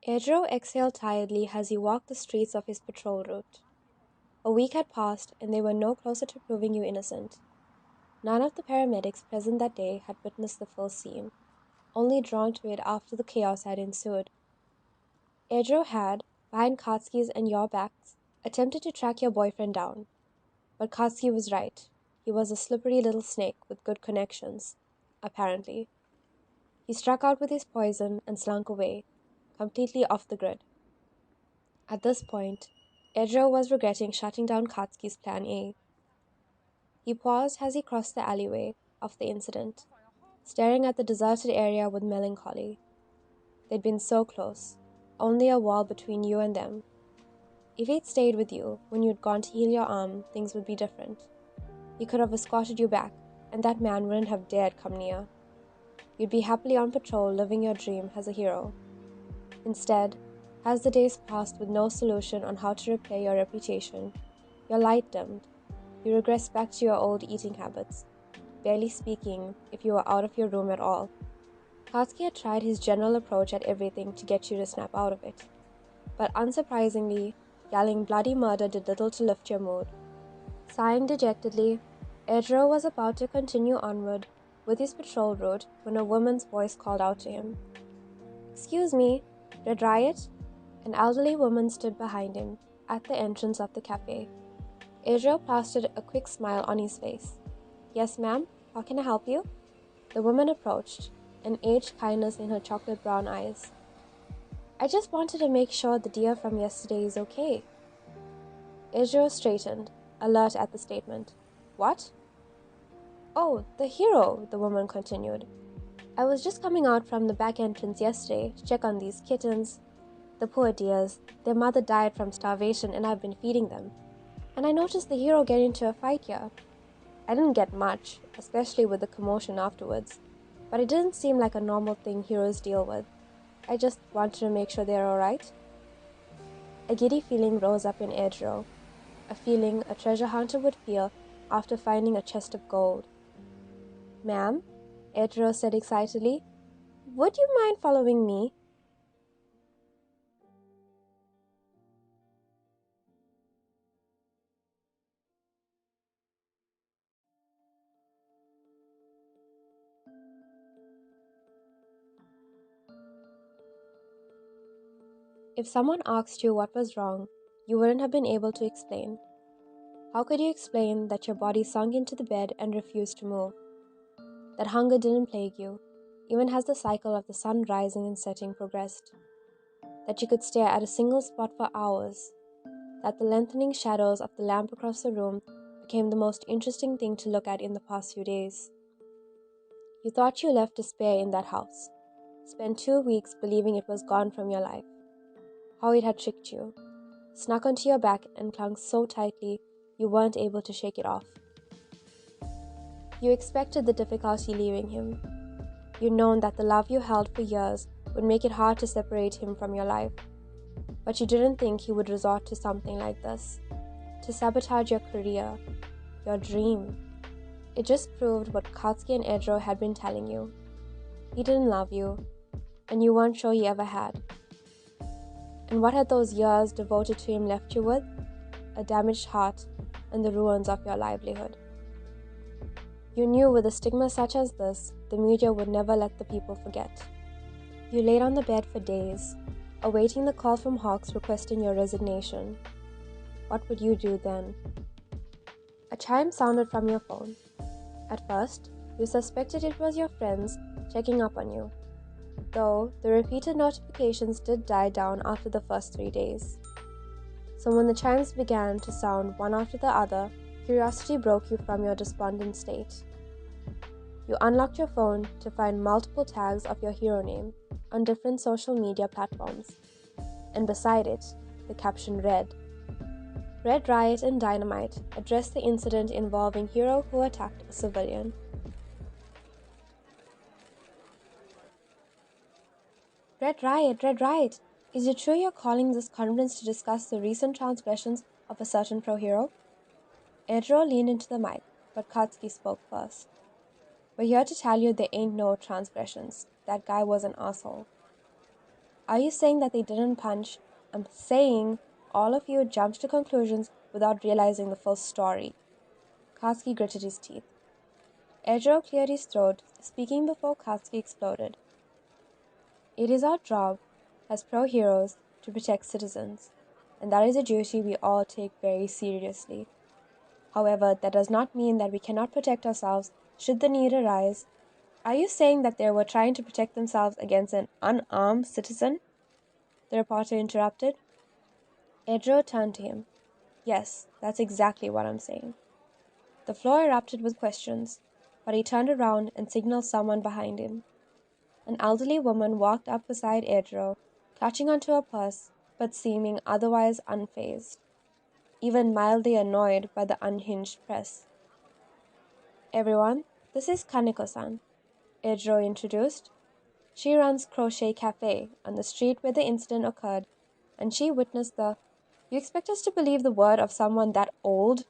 Eijiro exhaled tiredly as he walked the streets of his patrol route. A week had passed, and they were no closer to proving you innocent. None of the paramedics present that day had witnessed the full scene, only drawn to it after the chaos had ensued. Eijiro had, behind Katsuki's and your backs, attempted to track your boyfriend down. But Katsuki was right. He was a slippery little snake with good connections, apparently. He struck out with his poison and slunk away, completely off the grid. At this point, Eijiro was regretting shutting down Katsuki's Plan A. He paused as he crossed the alleyway of the incident, staring at the deserted area with melancholy. They'd been so close, only a wall between you and them. If he'd stayed with you when you'd gone to heal your arm, things would be different. He could have escorted you back, and that man wouldn't have dared come near. You'd be happily on patrol, living your dream as a hero. Instead, as the days passed with no solution on how to repair your reputation, your light dimmed. You regressed back to your old eating habits, barely speaking if you were out of your room at all. Katsuki had tried his general approach at everything to get you to snap out of it. But unsurprisingly, yelling bloody murder did little to lift your mood. Sighing dejectedly, Eijiro was about to continue onward with his patrol route when a woman's voice called out to him. "Excuse me, Red Riot?" An elderly woman stood behind him, at the entrance of the cafe. Eijiro plastered a quick smile on his face. "Yes, ma'am, how can I help you?" The woman approached, an aged kindness in her chocolate brown eyes. "I just wanted to make sure the deer from yesterday is okay." Eijiro straightened, alert at the statement. "What?" "Oh, the hero," the woman continued. "I was just coming out from the back entrance yesterday to check on these kittens. The poor dears, their mother died from starvation and I've been feeding them. And I noticed the hero get into a fight here. I didn't get much, especially with the commotion afterwards, but it didn't seem like a normal thing heroes deal with. I just wanted to make sure they're alright." A giddy feeling rose up in Eijiro, a feeling a treasure hunter would feel after finding a chest of gold. "Ma'am," Eijiro said excitedly, "would you mind following me?" If someone asked you what was wrong, you wouldn't have been able to explain. How could you explain that your body sunk into the bed and refused to move? That hunger didn't plague you, even as the cycle of the sun rising and setting progressed? That you could stare at a single spot for hours? That the lengthening shadows of the lamp across the room became the most interesting thing to look at in the past few days? You thought you left despair in that house, spent 2 weeks believing it was gone from your life. How it had tricked you, snuck onto your back and clung so tightly you weren't able to shake it off. You expected the difficulty leaving him. You'd known that the love you held for years would make it hard to separate him from your life. But you didn't think he would resort to something like this, to sabotage your career, your dream. It just proved what Katsuki and Eijiro had been telling you. He didn't love you, and you weren't sure he ever had. And what had those years devoted to him left you with? A damaged heart and the ruins of your livelihood. You knew with a stigma such as this, the media would never let the people forget. You laid on the bed for days, awaiting the call from Hawks requesting your resignation. What would you do then? A chime sounded from your phone. At first, you suspected it was your friends checking up on you, though the repeated notifications did die down after the first 3 days. So when the chimes began to sound one after the other, curiosity broke you from your despondent state. You unlocked your phone to find multiple tags of your hero name on different social media platforms, and beside it, the caption read, "Red Riot and Dynamite address the incident involving hero who attacked a civilian." Red Riot! Is it true you're calling this conference to discuss the recent transgressions of a certain pro-hero? Eijiro leaned into the mic, but Katsuki spoke first. "We're here to tell you there ain't no transgressions. That guy was an asshole." Are you saying that they didn't punch? I'm saying all of you jumped to conclusions without realizing the full story. Katsuki gritted his teeth. Eijiro cleared his throat, speaking before Katsuki exploded. It is our job, as pro-heroes, to protect citizens, and that is a duty we all take very seriously. However, that does not mean that we cannot protect ourselves should the need arise. Are you saying that they were trying to protect themselves against an unarmed citizen? The reporter interrupted. Eijiro turned to him. Yes, that's exactly what I'm saying. The floor erupted with questions, but he turned around and signaled someone behind him. An elderly woman walked up beside Eijiro, clutching onto her purse, but seeming otherwise unfazed, even mildly annoyed by the unhinged press. Everyone, this is Kaneko-san, Eijiro introduced. She runs Crochet Cafe on the street where the incident occurred, and she witnessed the— You expect us to believe the word of someone that old?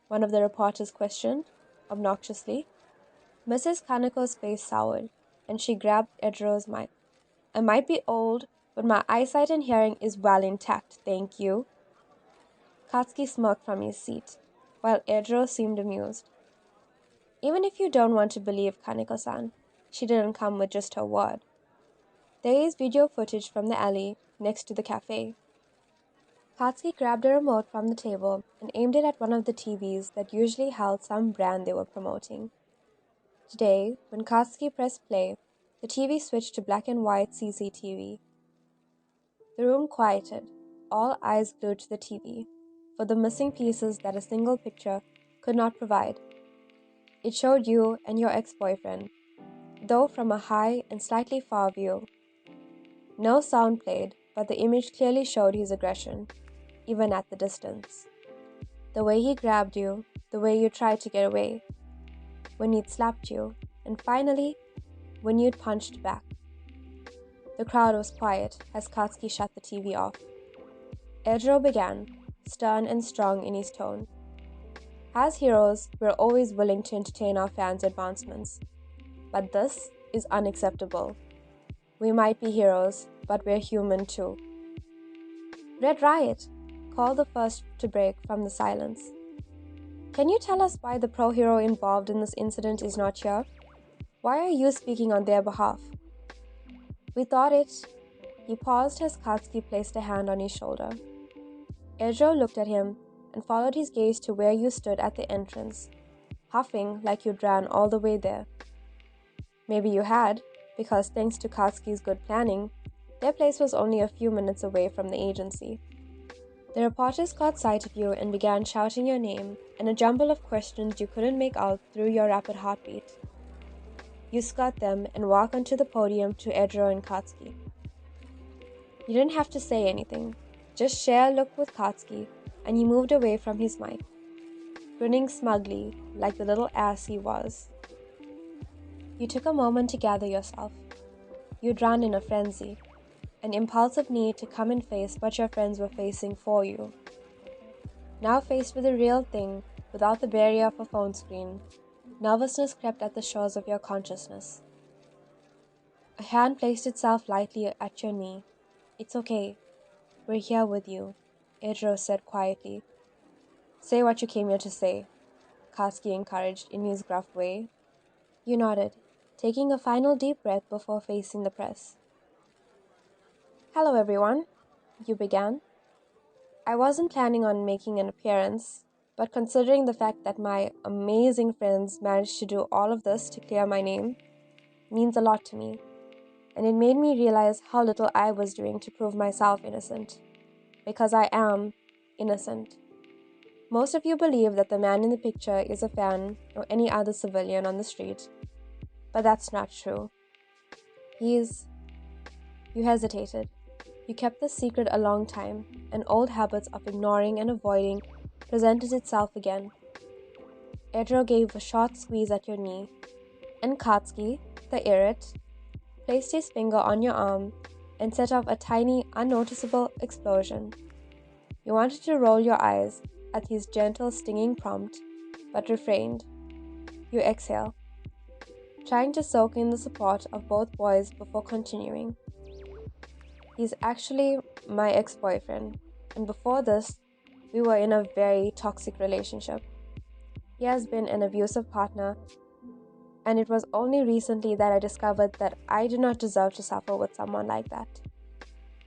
One of the reporters questioned, obnoxiously. Mrs. Kaneko's face soured, and she grabbed Eijiro's mic. I might be old, but my eyesight and hearing is well intact, thank you. Katsuki smirked from his seat, while Eijiro seemed amused. Even if you don't want to believe Kaneko-san, she didn't come with just her word. There is video footage from the alley next to the cafe. Katsuki grabbed a remote from the table and aimed it at one of the TVs that usually held some brand they were promoting. Today, when Katsuki pressed play, the TV switched to black and white CCTV. The room quieted, all eyes glued to the TV, for the missing pieces that a single picture could not provide. It showed you and your ex-boyfriend, though from a high and slightly far view. No sound played, but the image clearly showed his aggression, even at the distance. The way he grabbed you, the way you tried to get away, when he'd slapped you, and finally, when you'd punched back. The crowd was quiet as Katsuki shut the TV off. Eijiro began, stern and strong in his tone. As heroes, we're always willing to entertain our fans' advancements. But this is unacceptable. We might be heroes, but we're human too. Red Riot, called the first to break from the silence. Can you tell us why the pro-hero involved in this incident is not here? Why are you speaking on their behalf? We thought it. He paused as Katsuki placed a hand on his shoulder. Eijiro looked at him and followed his gaze to where you stood at the entrance, huffing like you'd ran all the way there. Maybe you had, because thanks to Katsuki's good planning, their place was only a few minutes away from the agency. The reporters caught sight of you and began shouting your name and a jumble of questions you couldn't make out through your rapid heartbeat. You skirt them and walk onto the podium to Eijiro and Katsuki. You didn't have to say anything, just share a look with Katsuki, and he moved away from his mic, grinning smugly like the little ass he was. You took a moment to gather yourself. You'd run in a frenzy, an impulsive need to come and face what your friends were facing for you. Now faced with the real thing, without the barrier of a phone screen, nervousness crept at the shores of your consciousness. A hand placed itself lightly at your knee. It's okay. We're here with you, Eijiro said quietly. Say what you came here to say, Katsuki encouraged in his gruff way. You nodded, taking a final deep breath before facing the press. Hello everyone, you began. I wasn't planning on making an appearance, but considering the fact that my amazing friends managed to do all of this to clear my name, means a lot to me, and it made me realize how little I was doing to prove myself innocent, because I am innocent. Most of you believe that the man in the picture is a fan or any other civilian on the street, but that's not true. You hesitated. You kept this secret a long time, and old habits of ignoring and avoiding presented itself again. Eijiro gave a short squeeze at your knee, and Katsuki, the irrit, placed his finger on your arm and set off a tiny, unnoticeable explosion. You wanted to roll your eyes at his gentle, stinging prompt, but refrained. You exhale, trying to soak in the support of both boys before continuing. He's actually my ex-boyfriend, and before this, we were in a very toxic relationship. He has been an abusive partner, and it was only recently that I discovered that I do not deserve to suffer with someone like that.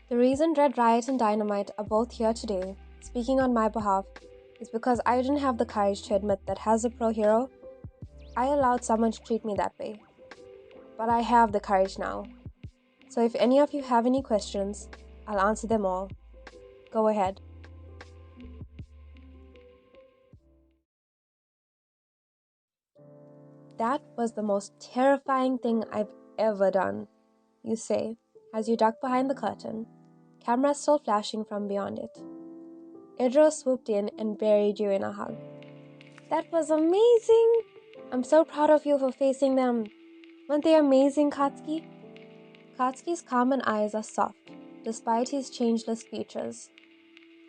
The reason Red Riot and Dynamite are both here today, speaking on my behalf, is because I didn't have the courage to admit that as a pro hero, I allowed someone to treat me that way. But I have the courage now. So if any of you have any questions, I'll answer them all. Go ahead. That was the most terrifying thing I've ever done, you say, as you duck behind the curtain, camera still flashing from beyond it. Eijiro swooped in and buried you in a hug. That was amazing! I'm so proud of you for facing them. Weren't they amazing, Katsuki? Katsuki's calm and eyes are soft, despite his changeless features.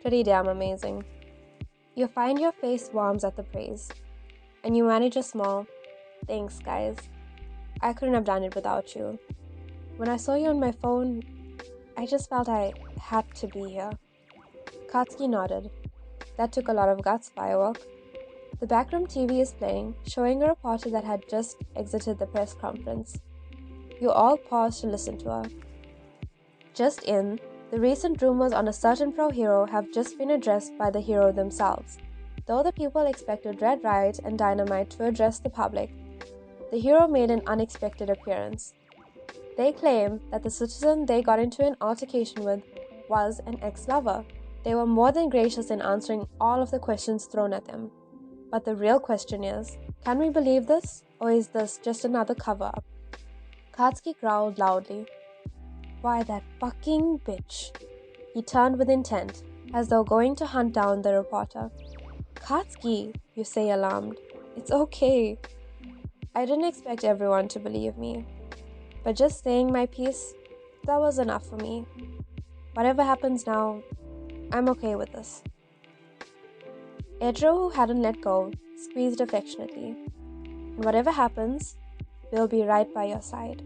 Pretty damn amazing. You find your face warms at the praise, and you manage a small, "Thanks, guys. I couldn't have done it without you. When I saw you on my phone, I just felt I had to be here." Katsuki nodded. That took a lot of guts, Firework. The backroom TV is playing, showing a reporter that had just exited the press conference. You all pause to listen to her. Just in, the recent rumors on a certain pro hero have just been addressed by the hero themselves. Though the people expected Red Riot and Dynamite to address the public, the hero made an unexpected appearance. They claim that the citizen they got into an altercation with was an ex-lover. They were more than gracious in answering all of the questions thrown at them. But the real question is, can we believe this, or is this just another cover-up? Katsuki growled loudly. Why, that fucking bitch. He turned with intent, as though going to hunt down the reporter. Katsuki, you say alarmed. It's okay. I didn't expect everyone to believe me. But just saying my piece, that was enough for me. Whatever happens now, I'm okay with this. Eijiro, who hadn't let go, squeezed affectionately. And whatever happens, we'll be right by your side.